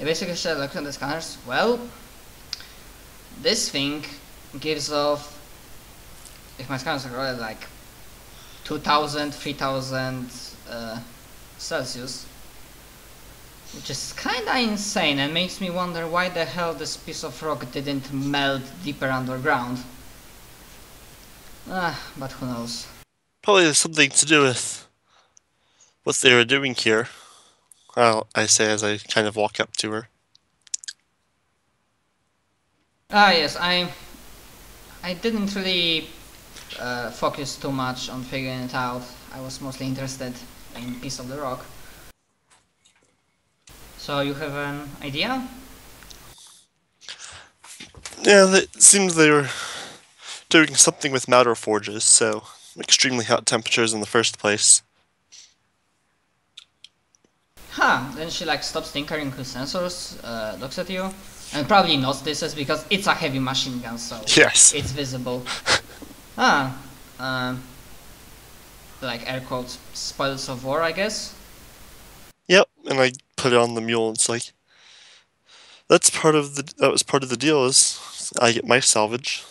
He basically said, look at the scanners. Well, this thing gives off, if my scanners are already like 2000, 3000 Celsius, which is kinda insane and makes me wonder why the hell this piece of rock didn't melt deeper underground. But who knows. Probably has something to do with what they were doing here. Well, I say as I kind of walk up to her. Yes, I didn't really focus too much on figuring it out. I was mostly interested in piece of the rock. So you have an idea? Yeah, it seems they were doing something with matter forges, so extremely hot temperatures in the first place. Then she like stops tinkering with sensors, looks at you, and probably notices because it's a heavy machine gun, so Yes. it's visible. Like air quotes, spoils of war, I guess. Yep, and I put it on the mule, and it's like, that was part of the deal, is I get my salvage.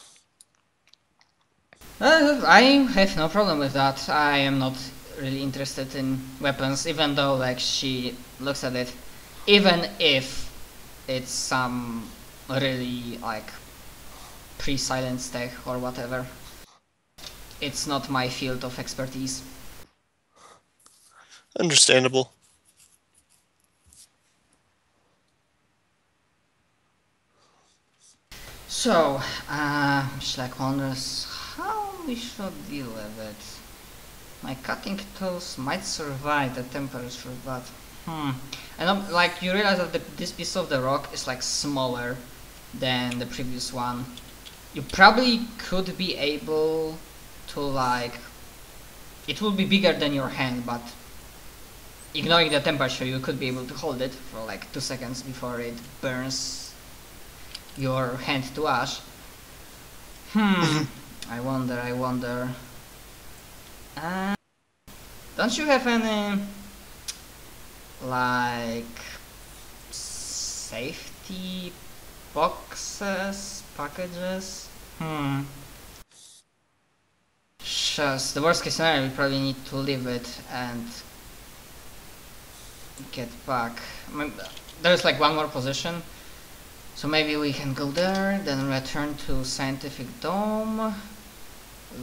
I have no problem with that. I am not really interested in weapons, even though like she looks at it, even if it's some really like pre-silence tech or whatever. It's not my field of expertise. Understandable. So, she like wonders how we should deal with it. My cutting tools might survive the temperature, but and like you realize that this piece of the rock is like smaller than the previous one. You probably could be able to like, it will be bigger than your hand, but ignoring the temperature, you could be able to hold it for like 2 seconds before it burns your hand to ash. I wonder. Don't you have any like safety boxes, packages? Just the worst case scenario, we probably need to leave it and get back. I mean, there's like one more position, so maybe we can go there, then return to Scientific Dome,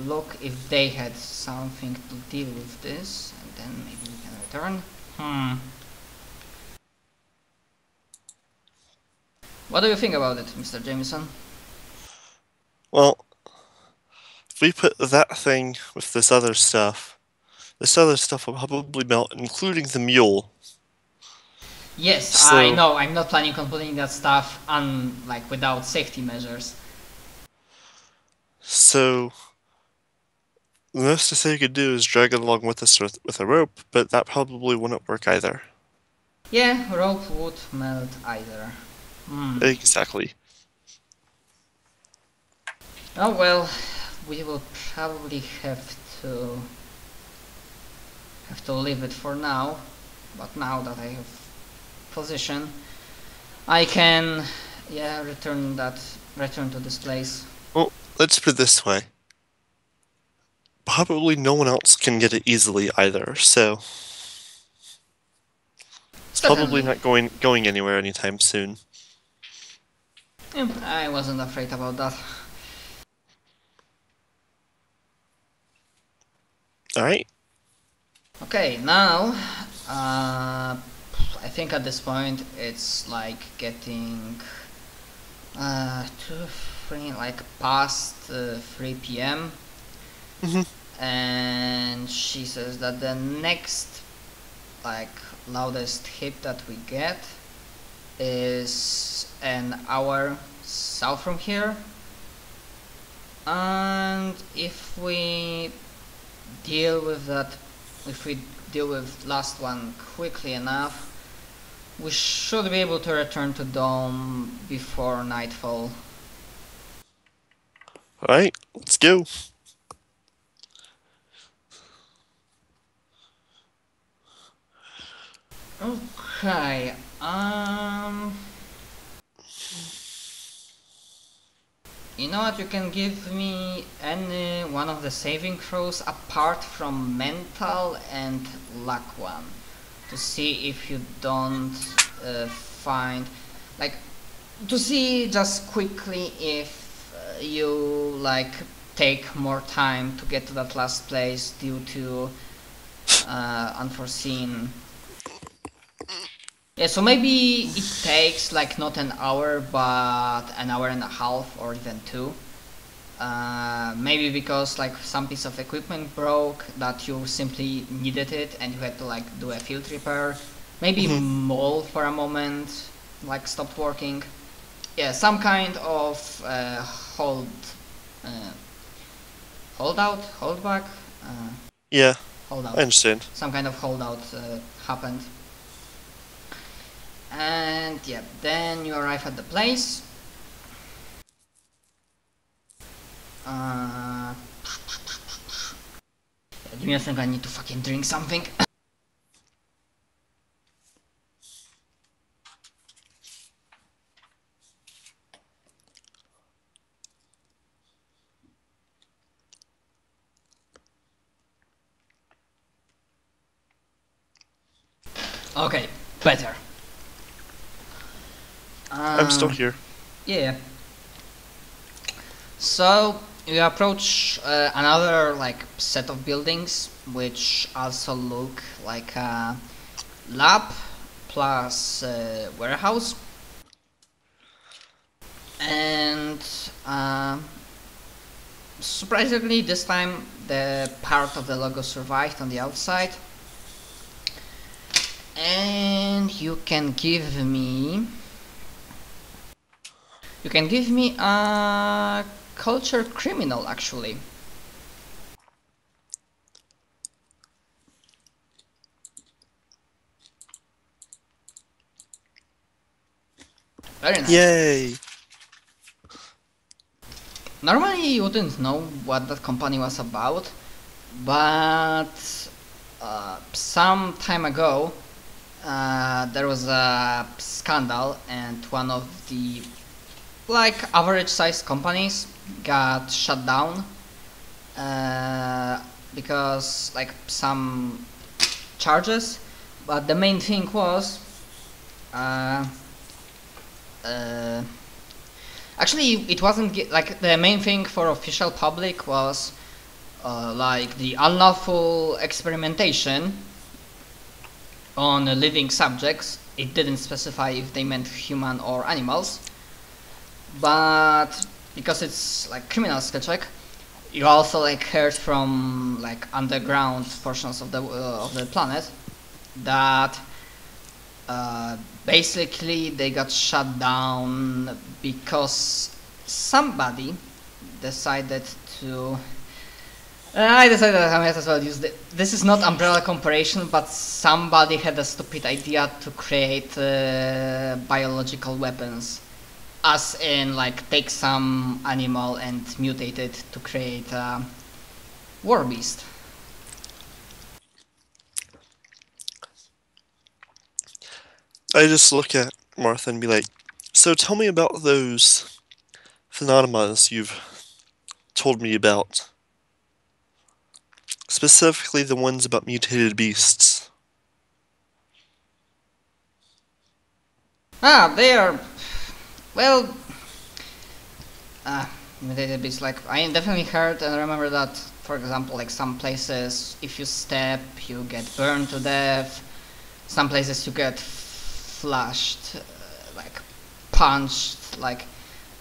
look if they had something to deal with this, and then maybe we can return. What do you think about it, Mr. Jameson? Well, if we put that thing with this other stuff will probably melt, including the mule. Yes, So, I know, I'm not planning on putting that stuff on, like, without safety measures. so the most to say you could do is drag it along with us with a rope, but that probably wouldn't work either. Yeah, rope would melt either. Exactly. Oh well, we will probably have to leave it for now. But now that I have position, I can, yeah, return to this place. Well, let's put it this way. Probably no one else can get it easily either, so it's probably Certainly. not going anywhere anytime soon. I wasn't afraid about that. Alright. Okay, now, I think at this point it's like getting 2, 3, like past 3 p.m. And she says that the next like loudest hit that we get is an hour south from here, and if we deal with last one quickly enough, we should be able to return to Dome before nightfall. Alright, let's go. Okay, You know what? You can give me any one of the saving throws apart from mental and luck one to see if you don't find, like, to see just quickly if you like take more time to get to that last place due to unforeseen. Yeah, so maybe it takes like not an hour, but an hour and a half or even two. Maybe because like some piece of equipment broke that you simply needed it and you had to like do a field repair. Maybe mole for a moment like stopped working. Yeah, some kind of holdback. Yeah, Holdout. I understand. Some kind of holdout happened. And yeah, then you arrive at the place. Give me a second, I need to fucking drink something. Okay, better. I'm still here. Yeah. So you approach another like set of buildings, which also look like a lab plus warehouse, and surprisingly, this time the part of the logo survived on the outside. And you can give me a culture criminal, actually. Very nice. Yay! Normally you wouldn't know what that company was about, but some time ago there was a scandal and one of the like average sized companies got shut down because like some charges, but the main thing was actually it wasn't like the main thing for official public was like the unlawful experimentation on living subjects. It didn't specify if they meant human or animals, but because it's like criminal skill check, you also like heard from like underground portions of the planet that basically they got shut down because somebody decided to I decided that I might as well use this is not umbrella comparison, but somebody had a stupid idea to create biological weapons, as in like take some animal and mutate it to create a war beast. I just look at Martha and be like, so tell me about those phenomena you've told me about. Specifically the ones about mutated beasts. They are, well, mutated beasts, like, I definitely heard and remember that, for example, like some places, if you step, you get burned to death. Some places you get flashed, like punched, like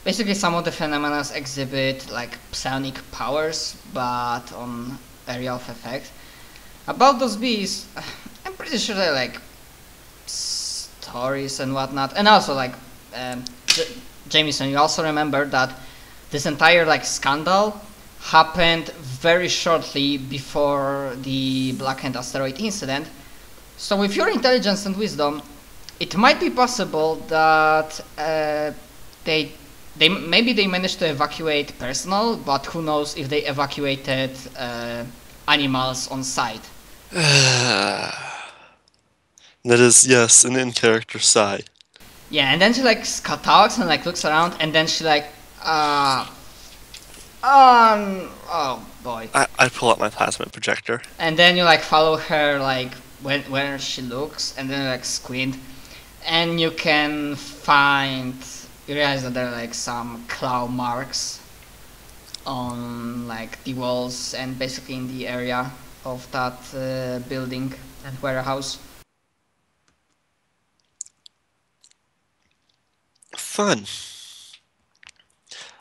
basically some of the phenomena exhibit like psionic powers, but on area of effect. About those beasts, I'm pretty sure they're like stories and whatnot, and also like Jameson, you also remember that this entire like scandal happened very shortly before the Black Hand asteroid incident. So with your intelligence and wisdom, it might be possible that they maybe they managed to evacuate personnel, but who knows if they evacuated animals on site. That is, yes, an in-character sigh. Yeah, and then she like talks and like looks around, and then she like Oh boy. I pull out my plasma projector. And then you like follow her like where she looks, and then you, like squint, and you can you realize that there are like some claw marks on like the walls and basically in the area of that building and warehouse. Fun.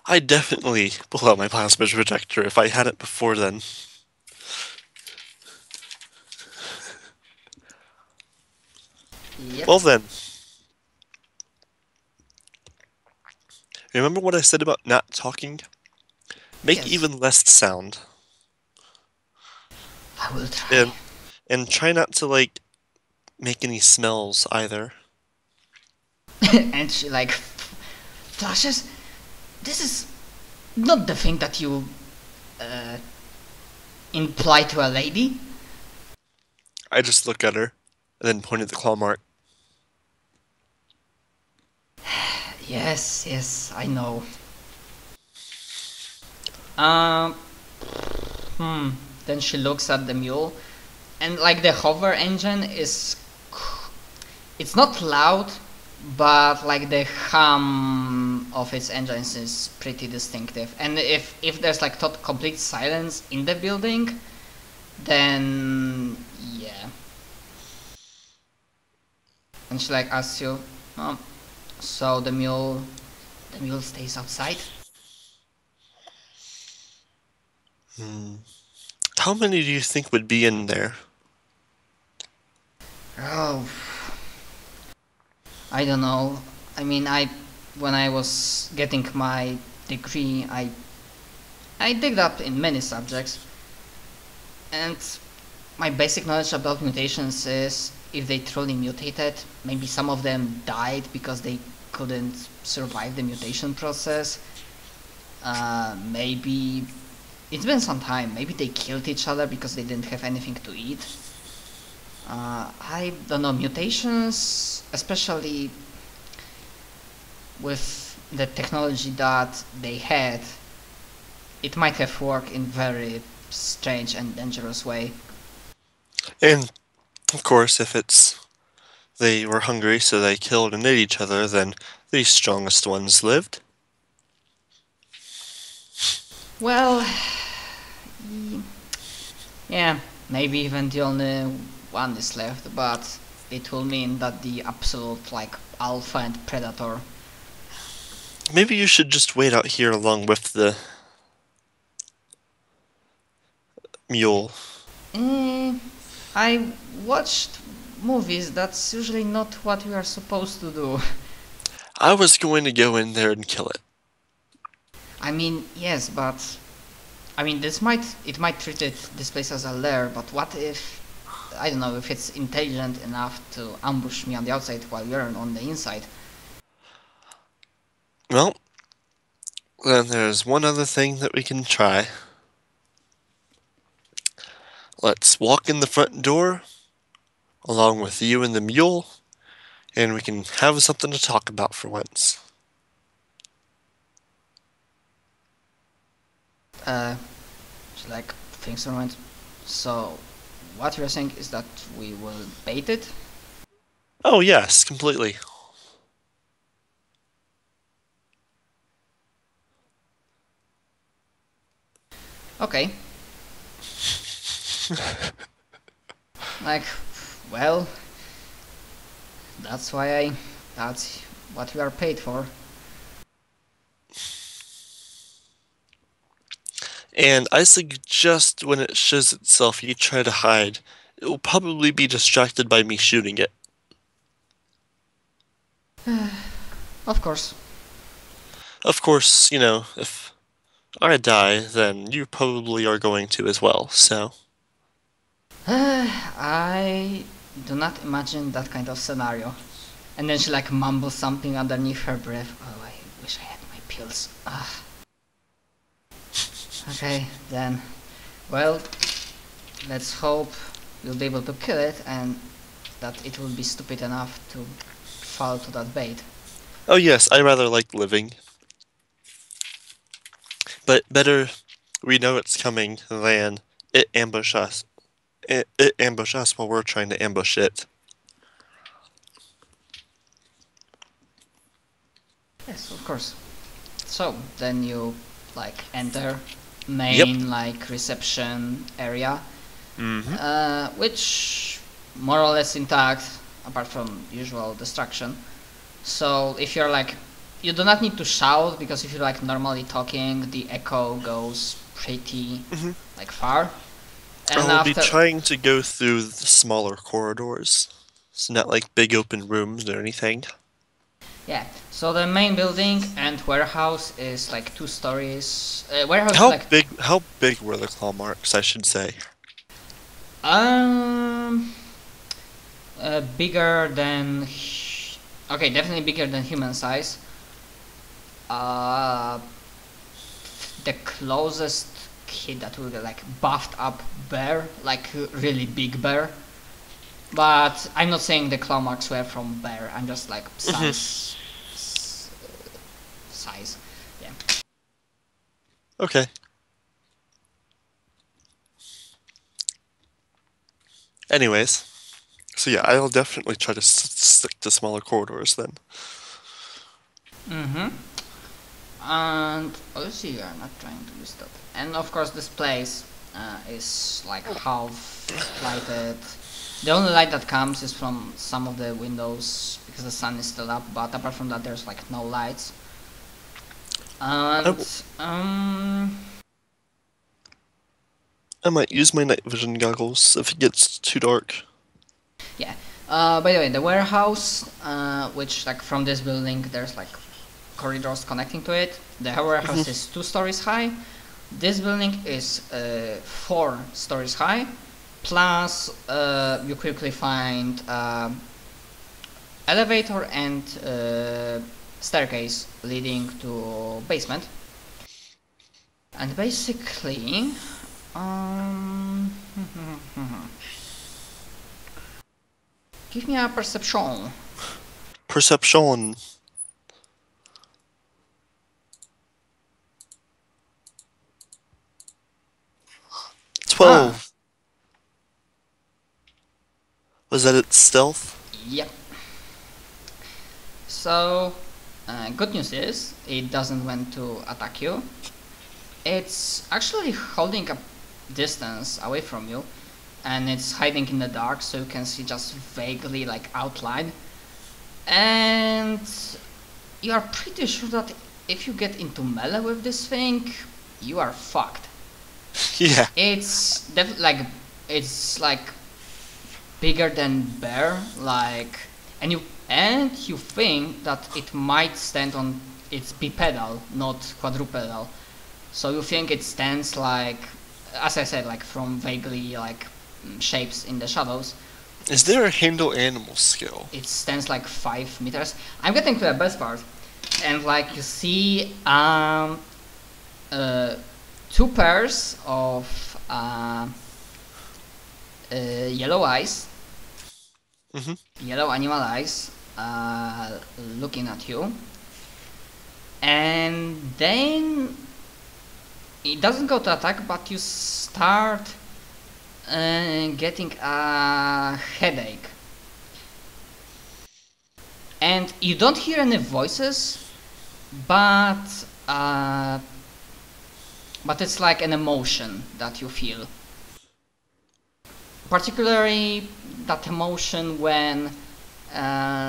I definitely pull out my plasma projector if I had it before then. Yep. Well then. Remember what I said about not talking? Make Yes. even less sound. I will try. And try not to, like, make any smells either. And she like flashes. This is not the thing that you imply to a lady. I just look at her, and then point at the claw mark. Yes, I know. Then she looks at the mule, and like the hover engine it's not loud, but like the hum of its engines is pretty distinctive. And if there's like complete silence in the building, then yeah. And she like asks you, oh, so the mule stays outside? How many do you think would be in there? Oh, I don't know. I mean, when I was getting my degree, I digged up in many subjects, and my basic knowledge about mutations is if they truly mutated, maybe some of them died because they couldn't survive the mutation process. Maybe it's been some time. Maybe they killed each other because they didn't have anything to eat. I don't know, mutations, especially with the technology that they had, it might have worked in very strange and dangerous way. And, of course, if they were hungry so they killed and ate each other, then the strongest ones lived. Well, yeah, maybe even the only one is left, but it will mean that the absolute like alpha and predator. Maybe you should just wait out here along with the mule. I watched movies, that's usually not what we are supposed to do. I was going to go in there and kill it. I mean, yes, but I mean, it might treat this place as a lair, but what if, I don't know, if it's intelligent enough to ambush me on the outside while you're on the inside? Well, then there's one other thing that we can try. Let's walk in the front door, along with you and the mule, and we can have something to talk about for once. She like thinks a moment. So, what you're saying is that we will bait it? Oh yes, completely. Okay. Like, well, that's what we are paid for. And I suggest when it shows itself you try to hide. It will probably be distracted by me shooting it. Of course. Of course, you know, if I die, then you probably are going to as well, so... I do not imagine that kind of scenario. And then she like mumbles something underneath her breath. Oh, I wish I had my pills. Ugh. Okay, then. Well, let's hope we'll be able to kill it and that it will be stupid enough to fall to that bait. Oh yes, I rather like living. But better we know it's coming than it ambush us. It ambush us while we're trying to ambush it. Yes, of course. So then you like enter main like reception area, which more or less intact apart from usual destruction. So if you're like, you do not need to shout, because if you're like normally talking, the echo goes pretty like far. And I'll be trying to go through the smaller corridors. It's not like big open rooms or anything. Yeah, so the main building and warehouse is like 2 stories. Warehouse How is like how big were the claw marks, I should say? Bigger than, okay, definitely bigger than human size. The closest kid that will get like buffed up bear, like really big bear. But I'm not saying the claw marks were from bear. I'm just like size. Size, yeah. Okay. Anyways, so yeah, I'll definitely try to stick to smaller corridors then. And obviously you are not trying to do stuff. And of course this place is like half lighted. The only light that comes is from some of the windows because the sun is still up, but apart from that there's like no lights. And I might use my night vision goggles if it gets too dark. yeah. By the way, the warehouse, which like from this building there's like corridors connecting to it. The warehouse is 2 stories high. This building is 4 stories high. Plus, you quickly find elevator and staircase leading to basement. And basically, give me a perception. Perception. 12. Was that its stealth? Yep. So, good news is, it doesn't want to attack you. It's actually holding a distance away from you, and it's hiding in the dark, so you can see just vaguely like outline. And you are pretty sure that if you get into melee with this thing, you are fucked. Yeah. It's it's like bigger than bear, like, and you think that it might stand on its bipedal, not quadrupedal. So you think it stands like, as I said, like from vaguely like shapes in the shadows. Is there a handle animal skill? It stands like 5 meters. I'm getting to the best part, and like you see 2 pairs of yellow eyes, yellow animal eyes, looking at you, and then it doesn't go to attack, but you start getting a headache, and you don't hear any voices, but it's like an emotion that you feel. Particularly that emotion when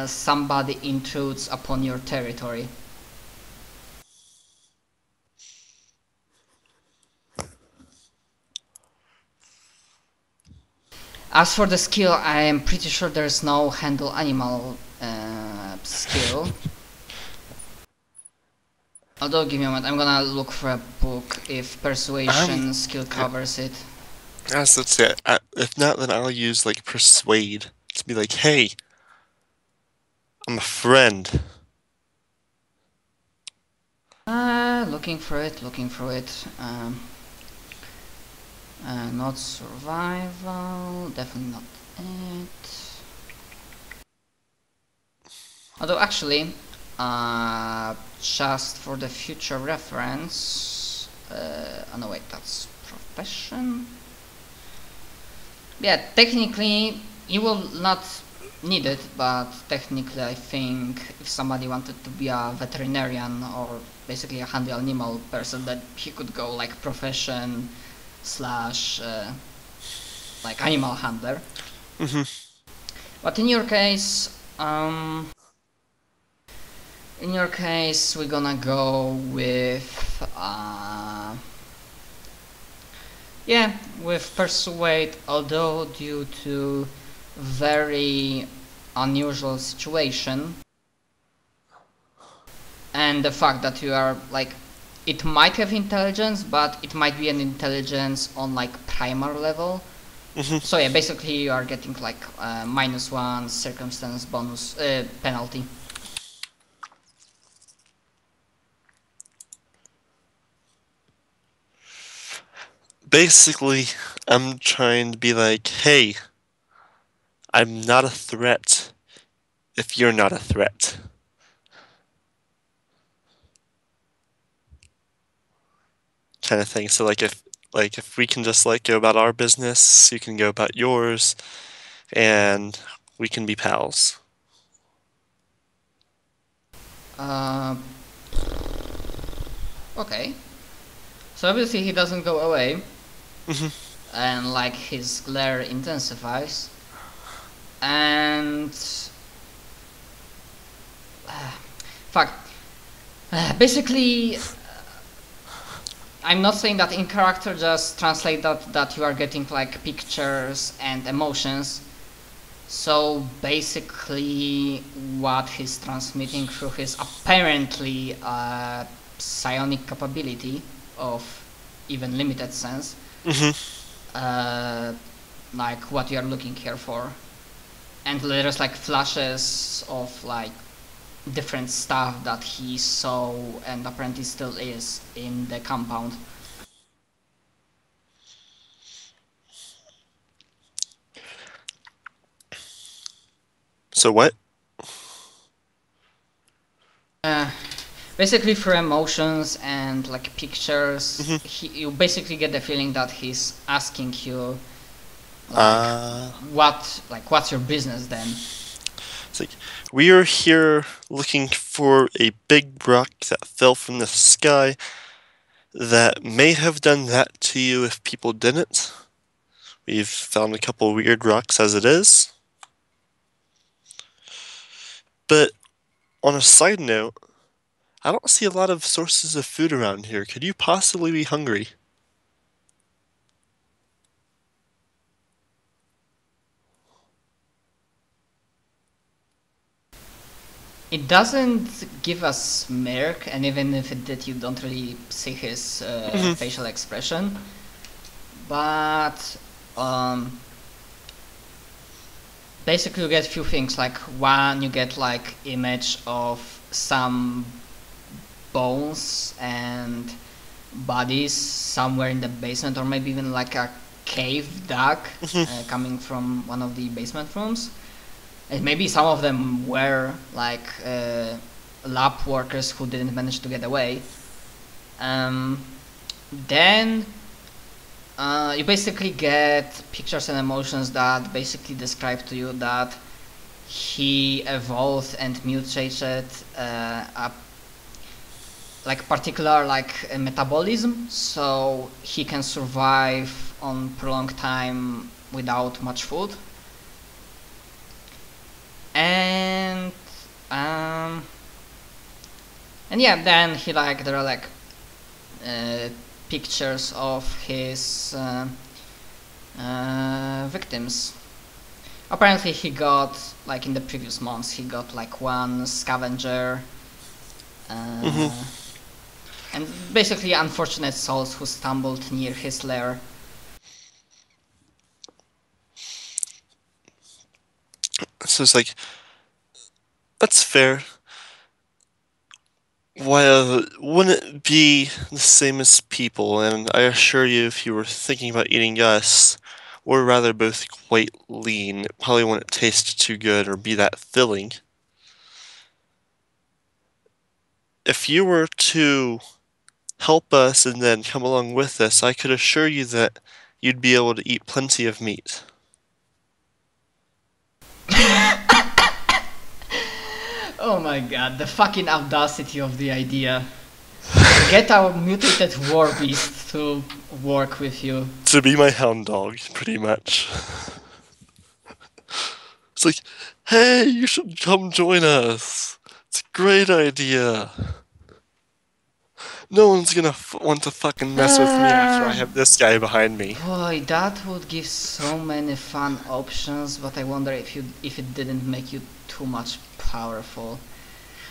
somebody intrudes upon your territory. As for the skill, I am pretty sure there's no handle animal skill. Although, give me a moment, I'm gonna look for a book if persuasion skill covers it. Yes, that's it. If not, then I'll use like persuade to be like, hey, I'm a friend. Looking for it. Not survival, definitely not it. Although actually, just for the future reference, Oh no, wait, that's profession. Yeah, technically you will not need it, but technically I think if somebody wanted to be a veterinarian or basically a handy animal person, that he could go like profession slash like animal handler. But in your case, we're gonna go with with persuade, although due to very unusual situation and the fact that you are like, it might have intelligence, but it might be an intelligence on like primer level. So yeah, basically you are getting like -1 circumstance bonus penalty. Basically, I'm trying to be like, hey, I'm not a threat if you're not a threat. Kind of thing. So if we can just like go about our business, you can go about yours, and we can be pals. Okay. So obviously he doesn't go away, and like his glare intensifies, and fuck. Basically, I'm not saying that in character, just translate that you are getting like pictures and emotions. So basically what he's transmitting through his apparently psionic capability of even limited sense, like what you're looking here for. And there's like flashes of like different stuff that he saw and apparently still is in the compound. So what? Basically through emotions and like pictures, you basically get the feeling that he's asking you what's your business then? It's like, we are here looking for a big rock that fell from the sky that may have done that to you if people didn't. We've found a couple weird rocks as it is. But on a side note, I don't see a lot of sources of food around here. Could you possibly be hungry? It doesn't give a smirk, and even if it did, you don't really see his facial expression. But basically you get a few things, like one, you get like image of some bones and bodies somewhere in the basement, or maybe even like a cave dug coming from one of the basement rooms. And maybe some of them were like lab workers who didn't manage to get away. Then you basically get pictures and emotions that basically describe to you that he evolved and mutated like particular like metabolism, so he can survive on prolonged time without much food. And yeah, then he like, there are like pictures of his victims. Apparently he got, like in the previous months, he got like one scavenger and basically unfortunate souls who stumbled near his lair. So it's like, that's fair. Well, wouldn't it be the same as people? And I assure you, if you were thinking about eating us, we're rather both quite lean. It probably wouldn't taste too good or be that filling. If you were to help us and then come along with us, I could assure you that you'd be able to eat plenty of meat. Oh my god, the fucking audacity of the idea. Get our mutated war beast to work with you. To be my hound dog, pretty much. It's like, hey, you should come join us. It's a great idea. No one's gonna want to fucking mess with me after I have this guy behind me. Boy, that would give so many fun options, but I wonder if it didn't make you too much powerful.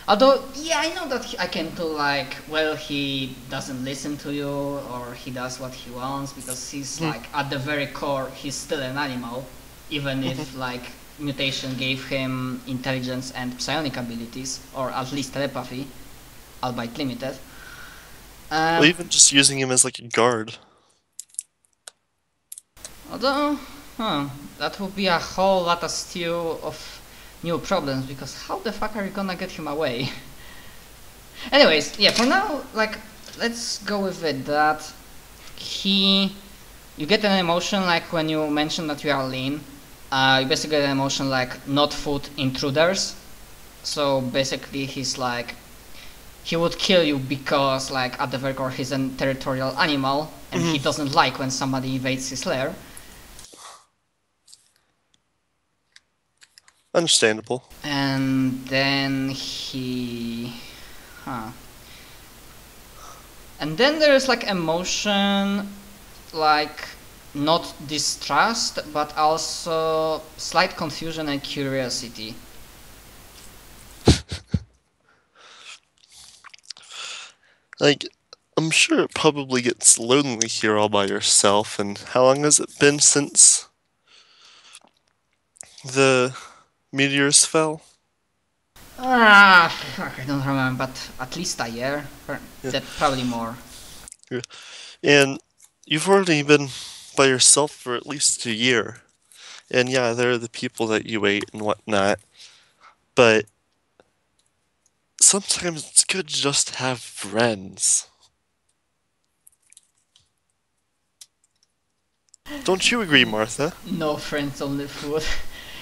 Although, yeah, I know that I can do like, well, he doesn't listen to you, or he does what he wants, because he's like, at the very core, he's still an animal, even if like mutation gave him intelligence and psionic abilities, or at least telepathy, albeit limited. Or even just using him as like a guard. Although, that would be a whole lot of stew of new problems, because how the fuck are you gonna get him away? Anyways, yeah, for now, like, let's go with it that you get an emotion like when you mention that you are lean. You basically get an emotion like not food intruders. So basically he's like, he would kill you because like at the very core he's a territorial animal and he doesn't like when somebody invades his lair. Understandable. And then and then there's like emotion like not distrust but also slight confusion and curiosity. Like, I'm sure it probably gets lonely here all by yourself, and how long has it been since the meteors fell? Fuck, I don't remember, but at least a year, probably more. Yeah. And you've already been by yourself for at least a year. And yeah, there are the people that you ate and whatnot, but sometimes it's good to just have friends. Don't you agree, Martha? No friends, only food.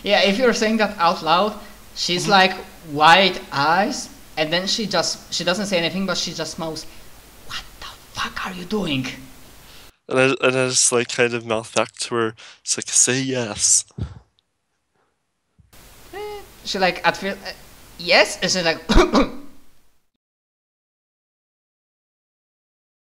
Yeah, if you're saying that out loud, she's like wide eyes, and then she doesn't say anything, but she just mouths, "What the fuck are you doing?" And I just like kind of mouth back to her. It's like, say yes. She like at first, yes, and she's like,